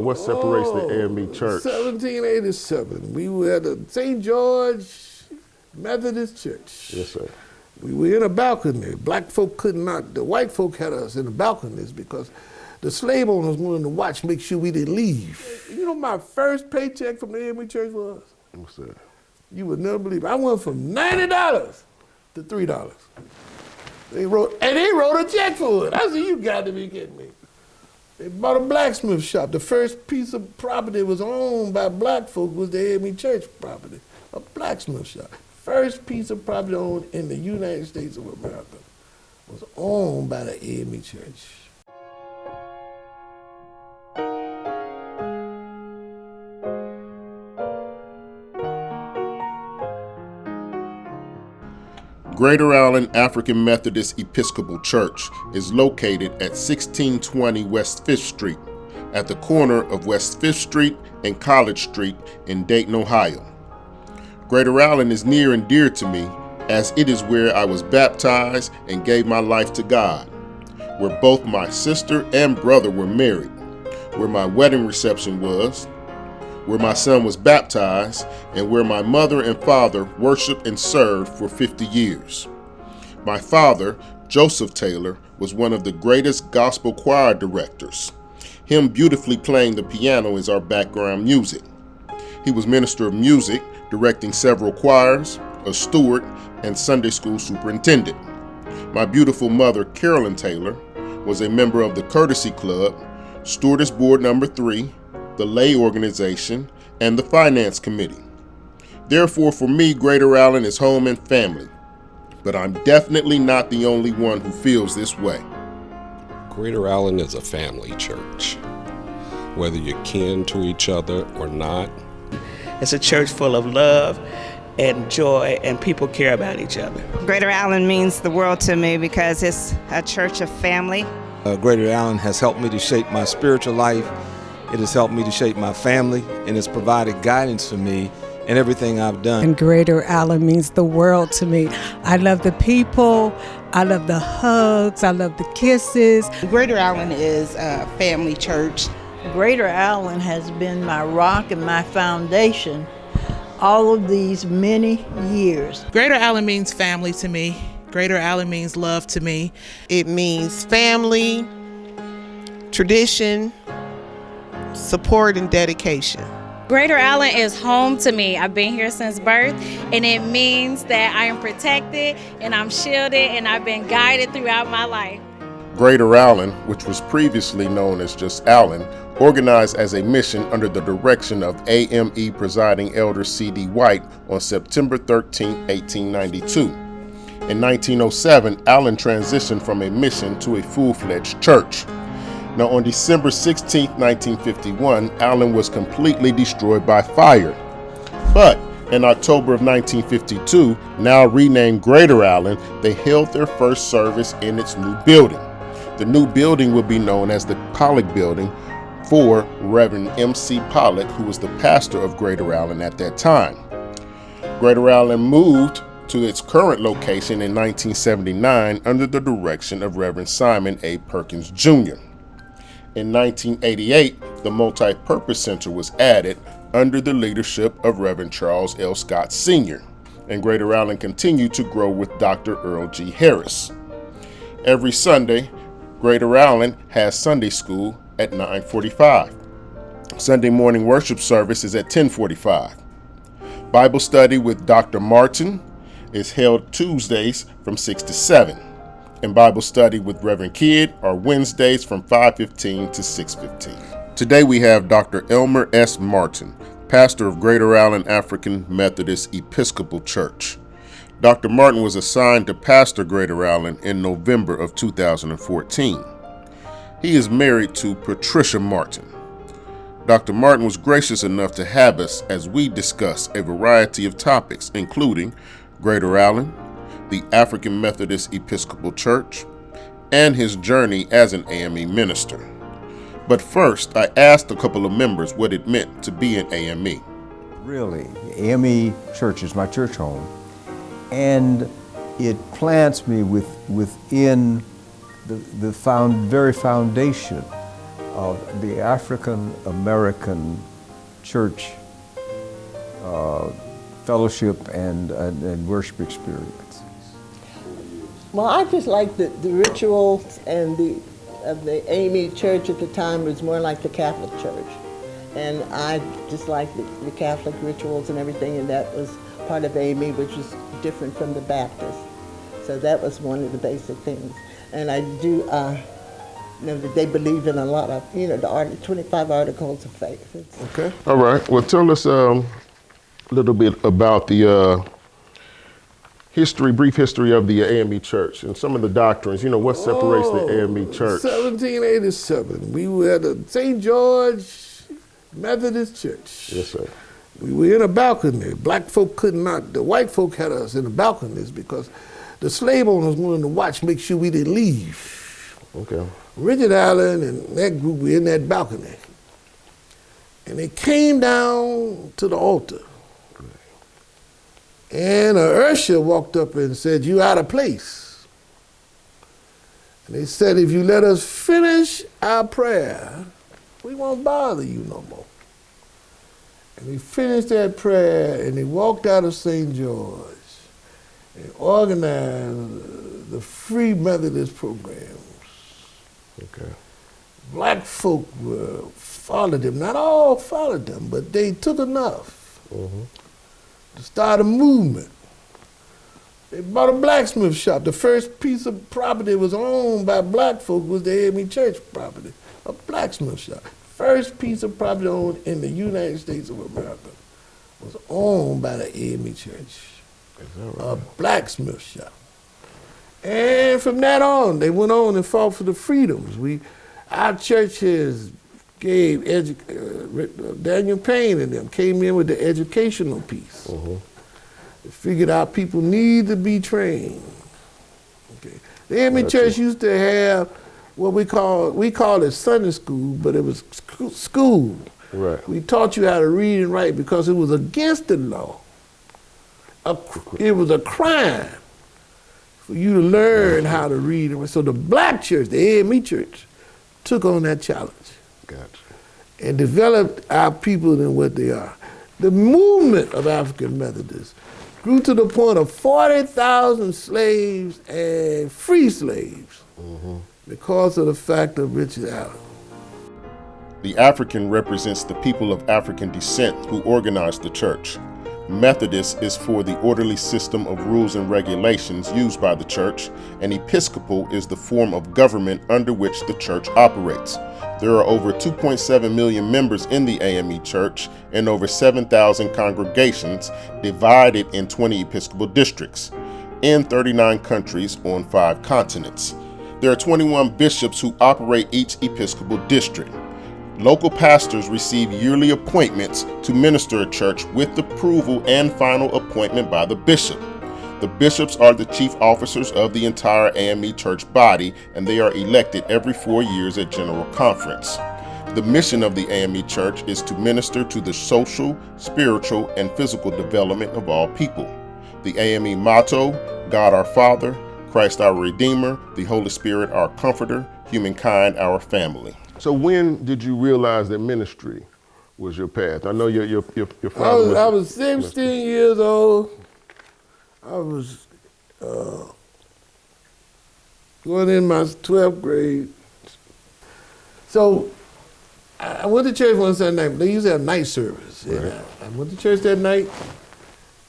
What separates the AME church? 1787. We were at the St. George Methodist Church. Yes, sir. We were in a balcony. Black folk could not, the white folk had us in the balconies because the slave owners wanted to watch, make sure we didn't leave. You know my first paycheck from the AME church was? What's that? You would never believe it. I went from $90 to $3. They wrote a check for it. I said, you got to be kidding me. They bought a blacksmith shop. The first piece of property was owned by black folk was the AME church property, a blacksmith shop. First piece of property owned in the United States of America was owned by the AME church. Greater Allen African Methodist Episcopal Church is located at 1620 West 5th Street, at the corner of West 5th Street and College Street in Dayton, Ohio. Greater Allen is near and dear to me, as it is where I was baptized and gave my life to God, where both my sister and brother were married, where my wedding reception was, where my son was baptized, and where my mother and father worshiped and served for 50 years. My father, Joseph Taylor, was one of the greatest gospel choir directors. Him beautifully playing the piano is our background music. He was minister of music, directing several choirs, a steward, and Sunday school superintendent. My beautiful mother, Carolyn Taylor, was a member of the Courtesy Club, Stewardess Board Number 3, the lay organization, and the finance committee. Therefore, for me, Greater Allen is home and family, but I'm definitely not the only one who feels this way. Greater Allen is a family church, whether you're kin to each other or not. It's a church full of love and joy, and people care about each other. Greater Allen means the world to me because it's a church of family. Greater Allen has helped me to shape my spiritual life. It has helped me to shape my family, and it's provided guidance for me in everything I've done. And Greater Allen means the world to me. I love the people, I love the hugs, I love the kisses. Greater Allen is a family church. Greater Allen has been my rock and my foundation all of these many years. Greater Allen means family to me. Greater Allen means love to me. It means family, tradition, support, and dedication. Greater Allen is home to me. I've been here since birth, and it means that I am protected and I'm shielded and I've been guided throughout my life. Greater Allen, which was previously known as just Allen, organized as a mission under the direction of AME presiding elder C.D. White on September 13, 1892. In 1907, Allen transitioned from a mission to a full-fledged church. Now, on December 16, 1951, Allen was completely destroyed by fire. But in October of 1952, now renamed Greater Allen, they held their first service in its new building. The new building will be known as the Pollock Building for Reverend M.C. Pollock, who was the pastor of Greater Allen at that time. Greater Allen moved to its current location in 1979 under the direction of Reverend Simon A. Perkins, Jr. In 1988, the Multi-Purpose Center was added under the leadership of Reverend Charles L. Scott Sr., and Greater Allen continued to grow with Dr. Earl G. Harris. Every Sunday, Greater Allen has Sunday school at 9:45. Sunday morning worship service is at 10:45. Bible study with Dr. Martin is held Tuesdays from 6 to 7. And Bible study with Reverend Kidd are Wednesdays from 5:15 to 6:15. Today we have Dr. Elmer S. Martin, pastor of Greater Allen African Methodist Episcopal Church. Dr. Martin was assigned to pastor Greater Allen in November of 2014. He is married to Patricia Martin. Dr. Martin was gracious enough to have us as we discuss a variety of topics, including Greater Allen, the African Methodist Episcopal Church, and his journey as an AME minister. But first, I asked a couple of members what it meant to be an AME. Really, AME Church is my church home, and it plants me within the very foundation of the African American church fellowship and worship experience? Well, I just like the rituals, and the AME church at the time was more like the Catholic church. And I just liked the Catholic rituals and everything, and that was part of AME, which was different from the Baptist. So that was one of the basic things. And I do know that they believe in a lot of, the 25 articles of faith. Okay. All right. Well, tell us a little bit about the brief history of the AME Church and some of the doctrines. What separates the AME Church? 1787. We were at the St. George Methodist Church. Yes, sir. We were in a balcony. Black folk could not. The white folk had us in the balconies because the slave owners wanted to watch, make sure we didn't leave. Okay. Richard Allen and that group were in that balcony. And they came down to the altar. And an usher walked up and said, "You out of place." And they said, "If you let us finish our prayer, we won't bother you no more." And we finished that prayer, and they walked out of St. George and organized the free Methodist programs. Okay. Black folk followed them. Not all followed them, but they took enough to start a movement. They bought a blacksmith shop. The first piece of property that was owned by black folk was the AME church property, a blacksmith shop. First piece of property owned in the United States of America was owned by the AME church, a blacksmith shop. And from that on, they went on and fought for the freedoms. Our church has gave Daniel Payne and them came in with the educational piece. They figured out people need to be trained. Okay. The AME church used to have what we call it Sunday school, but it was school. Right. We taught you how to read and write because it was against the law. It was a crime for you to learn how to read and write. So the black church, the AME church, took on that challenge. Gotcha. And developed our people in what they are. The movement of African Methodists grew to the point of 40,000 slaves and free slaves because of the fact of Richard Allen. The African represents the people of African descent who organized the church. Methodist is for the orderly system of rules and regulations used by the church, and Episcopal is the form of government under which the church operates. There are over 2.7 million members in the AME Church and over 7,000 congregations divided in 20 Episcopal districts in 39 countries on 5 continents. There are 21 bishops who operate each Episcopal district. Local pastors receive yearly appointments to minister at church with approval and final appointment by the bishop. The bishops are the chief officers of the entire AME church body, and they are elected every 4 years at General Conference. The mission of the AME church is to minister to the social, spiritual, and physical development of all people. The AME motto, God our Father, Christ our Redeemer, the Holy Spirit our Comforter, humankind our family. So when did you realize that ministry was your path? I know your father I was 16 years old. I was going in my 12th grade. So I went to church one Sunday night. They used to have night service. Right. I went to church that night,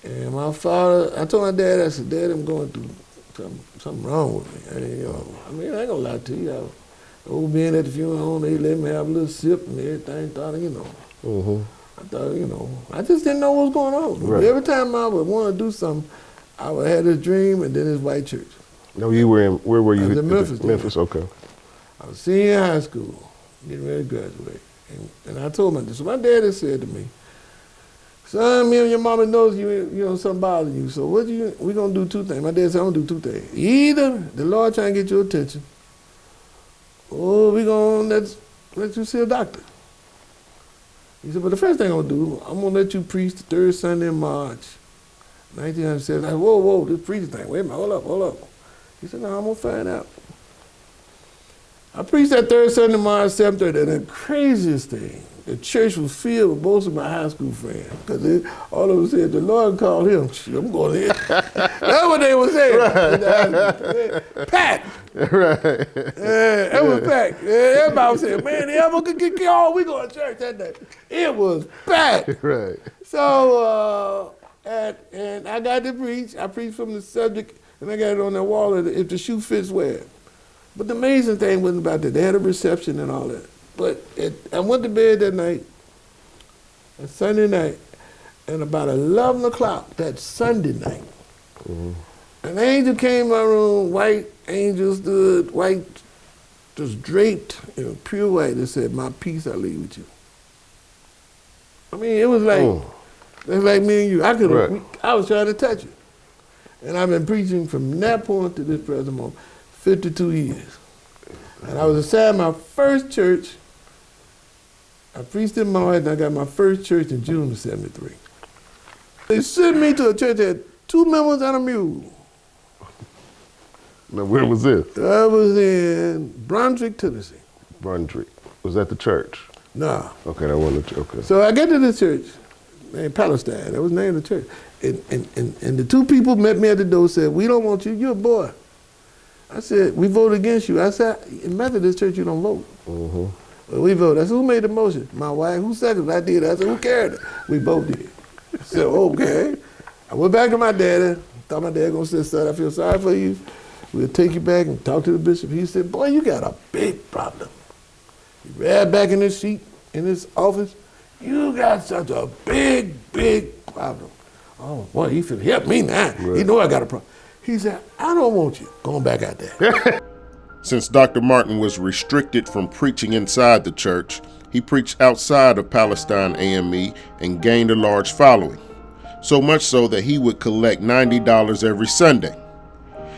and my father, I told my dad, I said, "Dad, I'm going through something wrong with me." I mean, I ain't gonna lie to you. Old man at the funeral home, they let me have a little sip and everything. I thought, I just didn't know what was going on. Right. Every time I would want to do something, I would have this dream and then this white church. No, you were in, where were you? I was in Memphis. Memphis, okay. I was senior in high school, getting ready to graduate. And I told my dad, so my dad had said to me, "Son, me and your mama knows something bothering you, so we gonna do 2 things." My dad said, "I'm gonna do 2 things. Either the Lord trying to get your attention, or we gonna let you see a doctor." He said, "But the first thing I'm gonna do, I'm gonna let you preach the 3rd Sunday in March, 1907. I said, whoa, this preaching thing, wait a minute, hold up. He said, "No, I'm gonna find out." I preached that third Sunday morning at 7:30, and the craziest thing, the church was filled with most of my high school friends, because all of them said, the Lord called him. Shit, I'm going in. That's what they were saying. Right. Packed. Right. Yeah, it was packed. Yeah, everybody was saying, man, the ever could get all we go to church that day. It was packed. Right. So, and I got to preach. I preached from the subject, and I got it on the wall, if the shoe fits, wear it. But the amazing thing wasn't about that. They had a reception and all that. But I went to bed that night, that Sunday night, and about 11 o'clock that Sunday night, an angel came in my room, white angel stood, white, just draped in pure white, and said, my peace I leave with you. I mean, it was like, it's like me and you. I was trying to touch it. And I've been preaching from that point to this present moment, 52 years. And I was assigned my first church. I preached in March, and I got my first church in June of '73. They sent me to a church that had 2 members and a mule. Now, where was this? I was in Brunswick, Tennessee. Brunswick. Was that the church? Nah. Okay, that wasn't the church. Okay. So I get to this church named Palestine. That was the name of the church. And the 2 people met me at the door and said, we don't want you, you're a boy. I said, we voted against you. I said, in Methodist church, you don't vote. Well, we voted. I said, who made the motion? My wife. Who seconded? I did. I said, who carried it? We both did. I said, okay. I went back to my daddy. Thought my dad gonna say, son, I feel sorry for you. We'll take you back and talk to the bishop. He said, boy, you got a big problem. He ran back in his seat, in his office. You got such a big, big problem. Oh, boy, he finna help me now. Right. He know I got a problem. He said, I don't want you going back out there. Since Dr. Martin was restricted from preaching inside the church, he preached outside of Palestine AME and gained a large following, so much so that he would collect $90 every Sunday.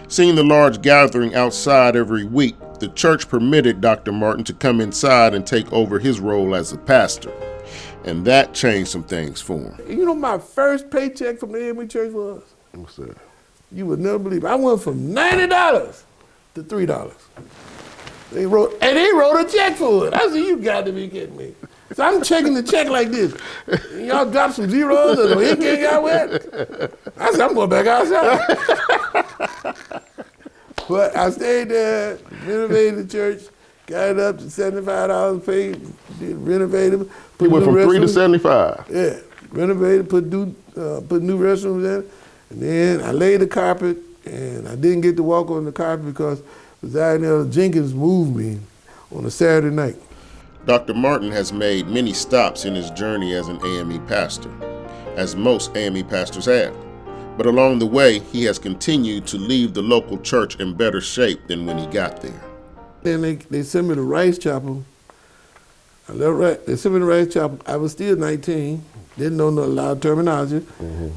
Seeing the large gathering outside every week, the church permitted Dr. Martin to come inside and take over his role as a pastor. And that changed some things for him. You know my first paycheck from the AME church was? What's that? You would never believe it. I went from $90 to $3. They wrote a check for it. I said, you got to be kidding me. So I'm checking the check like this. And y'all drop some zeros and the ink ain't got wet. I said, I'm going back outside. But I stayed there, renovated the church, got it up to $75 paid, renovated. You went from 3 to 75? Yeah, renovated, put new restrooms in. And then I laid the carpet, and I didn't get to walk on the carpet because Elder Jenkins moved me on a Saturday night. Dr. Martin has made many stops in his journey as an AME pastor, as most AME pastors have. But along the way, he has continued to leave the local church in better shape than when he got there. Then they sent me to Rice Chapel. They sent me to Rice Chapel. I was still 19, didn't know a lot of terminology.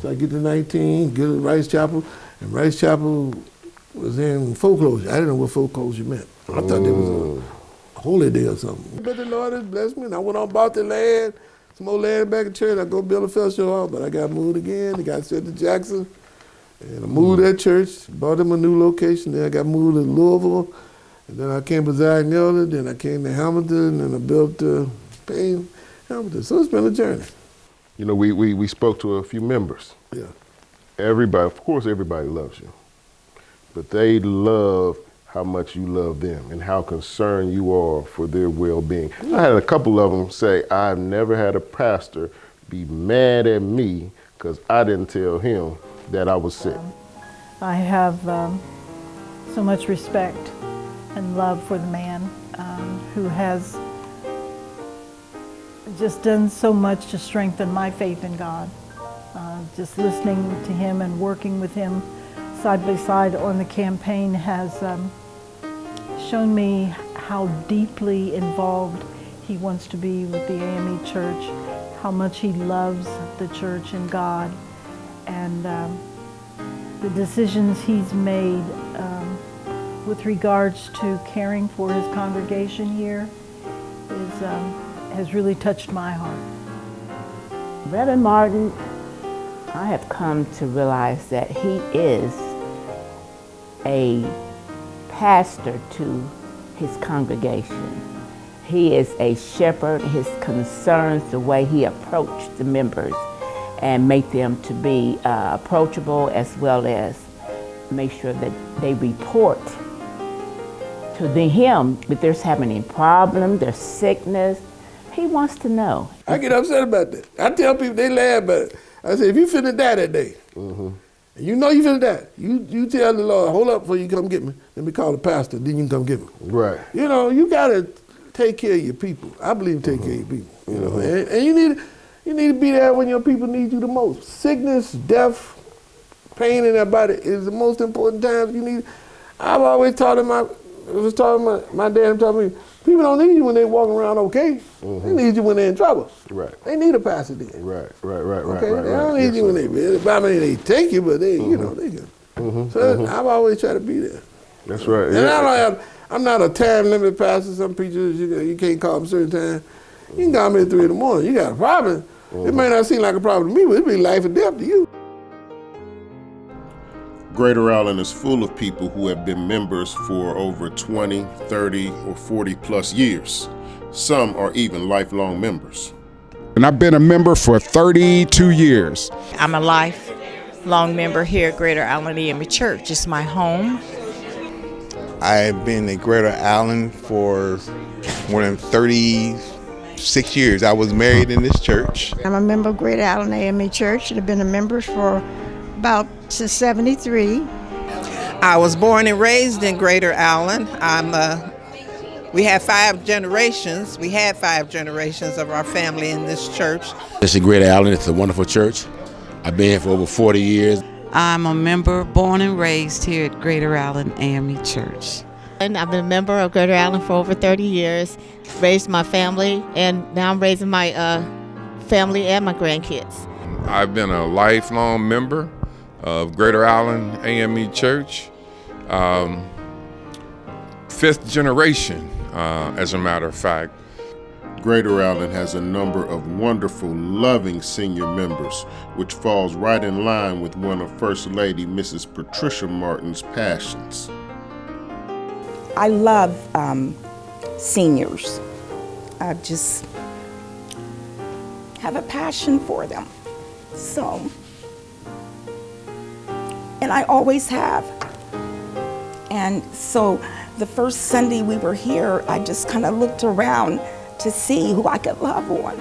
So I get to 19, get to Rice Chapel, and Rice Chapel was in foreclosure. I didn't know what foreclosure meant. I thought there was a holy day or something. But the Lord has blessed me, and I went on and bought the land, some more land back in church. I go build a fellowship hall, but I got moved again. I got sent to Jackson, and I moved that church, bought them a new location. Then I got moved to Louisville, and then I came to Zion Elder, then I came to Hamilton, and I built Payne, Hamilton. So it's been a journey. You know, we spoke to a few members. Yeah. Everybody, of course, everybody loves you, but they love how much you love them and how concerned you are for their well-being. I had a couple of them say, I've never had a pastor be mad at me because I didn't tell him that I was sick. I have so much respect and love for the man who has just done so much to strengthen my faith in God. Just listening to him and working with him side by side on the campaign has shown me how deeply involved he wants to be with the AME Church, how much he loves the church and God, and the decisions he's made with regards to caring for his congregation here has really touched my heart. Reverend Martin, I have come to realize that he is a pastor to his congregation. He is a shepherd. His concerns, the way he approached the members and make them to be approachable, as well as make sure that they report to him if there's having any problem, their sickness. He wants to know. I get upset about that. I tell people, they laugh about it. I say, if you finna die that day, and you know you finna die, you tell the Lord, hold up before you come get me. Let me call the pastor, then you can come get me. Right. You know, you gotta take care of your people. I believe take care of your people. You know, and you need to be there when your people need you the most. Sickness, death, pain in their body is the most important times you need. I've always taught him, my dad taught me, people don't need you when they're walking around okay. They need you when they're in trouble. Right. They need a pastor then. Right. Okay, they don't need you when they, I mean, they take you, but they, you know, they can. So I've always tried to be there. That's right. And I'm not a time limit pastor. Some preachers, you can't call them certain time. You can call me at 3 in the morning. You got a problem. It may not seem like a problem to me, but it be life or death to you. Greater Allen is full of people who have been members for over 20, 30, or 40 plus years. Some are even lifelong members. And I've been a member for 32 years. I'm a lifelong member here at Greater Allen AME Church. It's my home. I've been at Greater Allen for more than 36 years. I was married in this church. I'm a member of Greater Allen AME Church and have been a member for about 73. I was born and raised in Greater Allen. We have 5 generations. We had 5 generations of our family in this church. This is Greater Allen. It's a wonderful church. I've been here for over 40 years. I'm a member born and raised here at Greater Allen AME Church. And I've been a member of Greater Allen for over 30 years, raised my family, and now I'm raising my family and my grandkids. I've been a lifelong member of Greater Allen AME Church, 5th generation, as a matter of fact. Greater Allen has a number of wonderful, loving senior members, which falls right in line with one of First Lady Mrs. Patricia Martin's passions. I love seniors. I just have a passion for them. So, and I always have. And so the first Sunday we were here, I just kind of looked around to see who I could love on.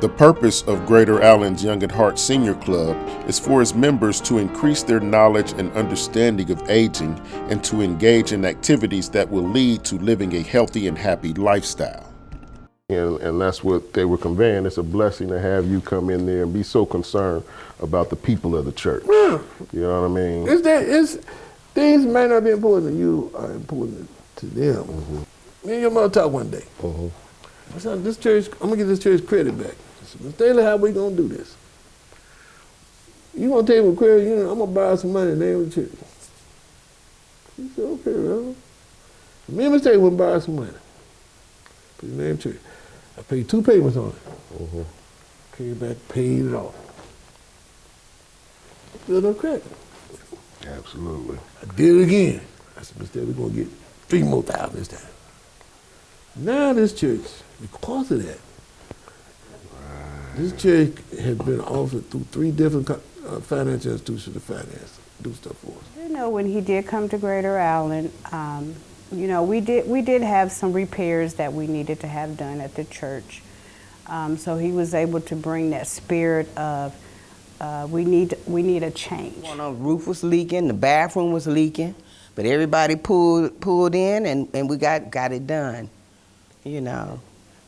The purpose of Greater Allen's Young at Heart Senior Club is for its members to increase their knowledge and understanding of aging and to engage in activities that will lead to living a healthy and happy lifestyle. And that's what they were conveying. It's a blessing to have you come in there and be so concerned about the people of the church. Yeah. You know what I mean? Things may not be important to you are important to them. Me and your mother talked one day. I said, this church, I'm gonna get this church credit back. I said, Miss Taylor, how we gonna do this? You gonna take me credit, you know, I'm gonna borrow some money in the name of the church. She said, okay, well. Me and Miss Taylor went and borrow some money. Put the name of the church. I paid 2 payments on it. Came back, paid it off. Built up credit. Absolutely. I did it again. I said, Miss Taylor, we're gonna get 3 more thousand this time. Now this church, because of that, this church has been offered through 3 different financial institutions to finance, do stuff for us. You know, when he did come to Greater Allen, you know, we did have some repairs that we needed to have done at the church. So he was able to bring that spirit of we need a change. The roof was leaking, the bathroom was leaking, but everybody pulled in and we got it done. You know,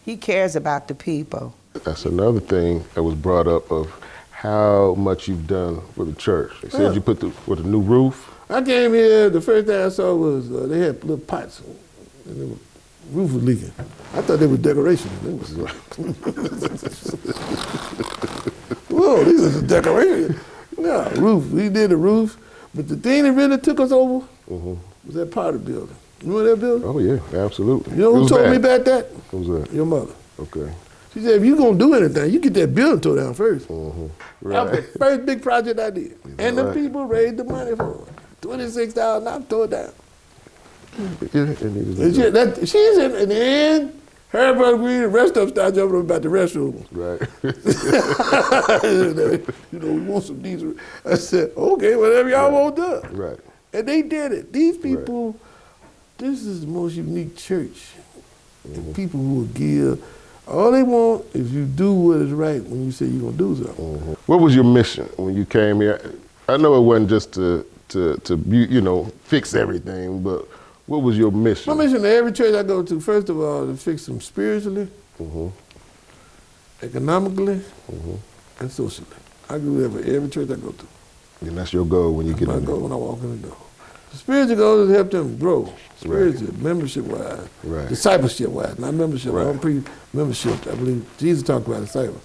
he cares about the people. That's another thing that was brought up of how much you've done for the church. They said you put the new roof. I came here, the first thing I saw was they had little pots and the roof was leaking. I thought they were decorations. Whoa, these are decorations. No, roof, we did the roof, but the thing that really took us over was that Potter building. You remember that building? Oh yeah, absolutely. You know who told me about that? Who's that? Your mother. Okay. She said, if you're going to do anything, you get that building tore down first. Right. That was the first big project I did. And the people raised the money for it. $26,000, I tore it down. She's in the end. Her brother Green, the rest of them started jumping up about the restroom. Right. We want some diesel. I said, okay, whatever y'all want done. Right. And they did it. These people, this is the most unique church. The people who will give. All they want is you do what is right when you say you're going to do something. What was your mission when you came here? I know it wasn't just to fix everything, but what was your mission? My mission to every church I go to, first of all, to fix them spiritually, economically, and socially. I do that for every church I go to. And that's your goal when you get in there? My goal when I walk in the door. The spiritual goal is to help them grow, spiritually, membership-wise, discipleship-wise, not membership. I don't preach membership. I believe Jesus talked about disciples.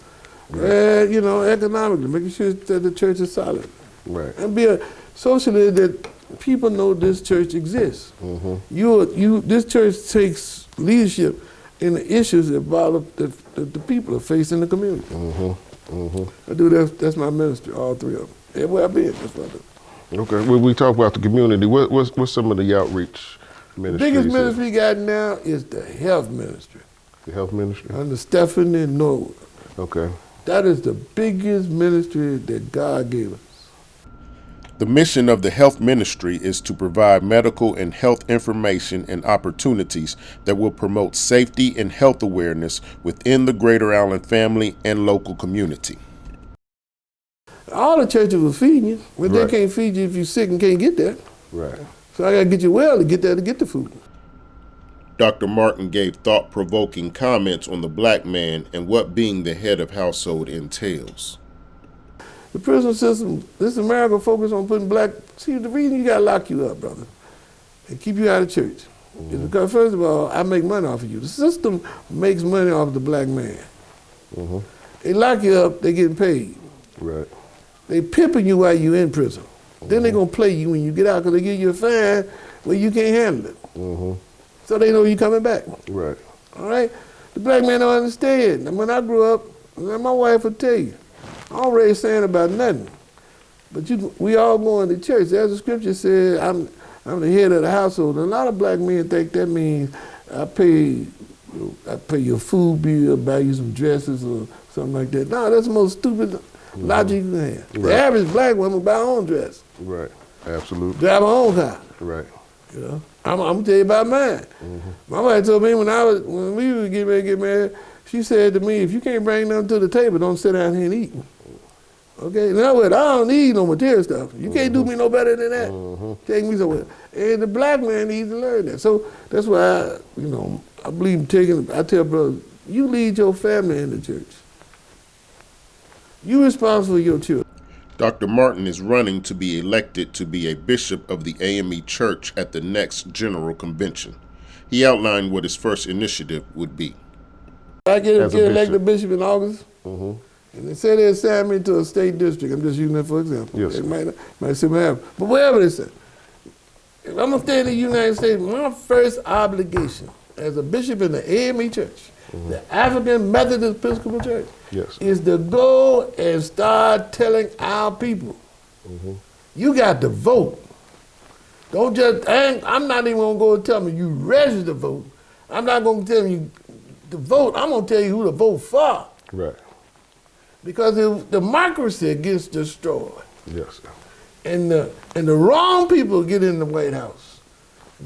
And, economically, making sure that the church is solid. Right. And socially, that people know this church exists. This church takes leadership in the issues that bother the people are facing in the community. I do that. That's my ministry, all three of them. Everywhere I've been, that's what I do. Okay. When we talk about the community, what's some of the outreach ministries? The biggest ministry we got now is the health ministry. The health ministry? Under Stephanie Norwood. Okay. That is the biggest ministry that God gave us. The mission of the health ministry is to provide medical and health information and opportunities that will promote safety and health awareness within the Greater Allen family and local community. All the churches will feed you, but they can't feed you if you're sick and can't get there. Right. So I got to get you well to get there to get the food. Dr. Martin gave thought-provoking comments on the black man and what being the head of household entails. The prison system, this America focus on putting see, the reason you got to lock you up, brother, and keep you out of church is because, first of all, I make money off of you. The system makes money off of the black man. They lock you up, they getting paid. Right. They pimping you while you in prison. Then they going to play you when you get out because they give you a fine where you can't handle it. So they know you coming back. Right. All right? The black man don't understand. And when I grew up, my wife would tell you, I don't raise saying about nothing. But we all going to church. As the scripture said, I'm the head of the household. And a lot of black men think that means I pay your food bill, buy you some dresses or something like that. No, that's the most stupid logic you can have. Right. The average black woman buy her own dress. Right. Absolutely. Drive her own car. Right. I'm gonna tell you about mine. My wife told me when we were getting ready to get married, she said to me, if you can't bring nothing to the table, don't sit down here and eat. Okay, in other words, I don't need no material stuff. You can't do me no better than that. Take me somewhere. And the black man needs to learn that. So that's why I believe I tell brothers, you lead your family in the church. You're responsible for your children. Dr. Martin is running to be elected to be a bishop of the AME Church at the next General Convention. He outlined what his first initiative would be. I get elected bishop in August, and they say they assigned me to a state district. I'm just using that for example. Yes. They might say have, but whatever they say. If I'm gonna stay in the United States, my first obligation as a bishop in the AME Church, the African Methodist Episcopal Church, is to go and start telling our people, you got to vote. Don't just, I'm not even gonna go and tell them you register to vote. I'm not gonna tell you to vote, I'm gonna tell you who to vote for. Right. Because if democracy gets destroyed, yes, and the wrong people get in the White House,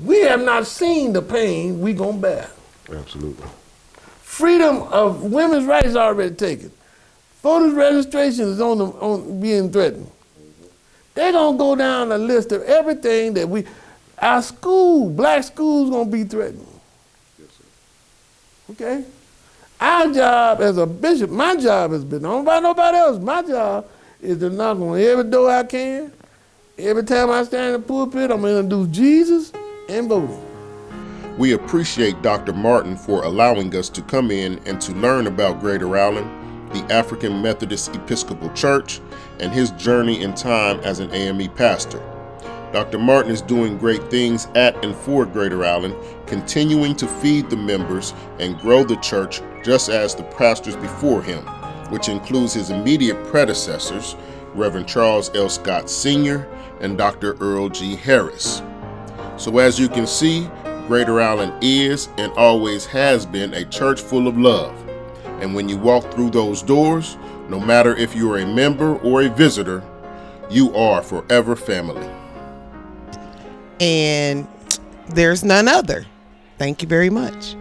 we have not seen the pain we gonna bear. Absolutely. Freedom of women's rights already taken. Voters registration is on being threatened. They're gonna go down a list of everything that our black schools gonna be threatened. Okay? Our job as a bishop, my job has been, I don't know about nobody else, my job is to knock on every door I can. Every time I stand in the pulpit, I'm gonna introduce Jesus and voting. We appreciate Dr. Martin for allowing us to come in and to learn about Greater Allen, the African Methodist Episcopal Church, and his journey in time as an AME pastor. Dr. Martin is doing great things at and for Greater Allen, continuing to feed the members and grow the church just as the pastors before him, which includes his immediate predecessors, Reverend Charles L. Scott Sr. and Dr. Earl G. Harris. So as you can see, Greater Allen is and always has been a church full of love. And when you walk through those doors, no matter if you are a member or a visitor, you are forever family. And there's none other. Thank you very much.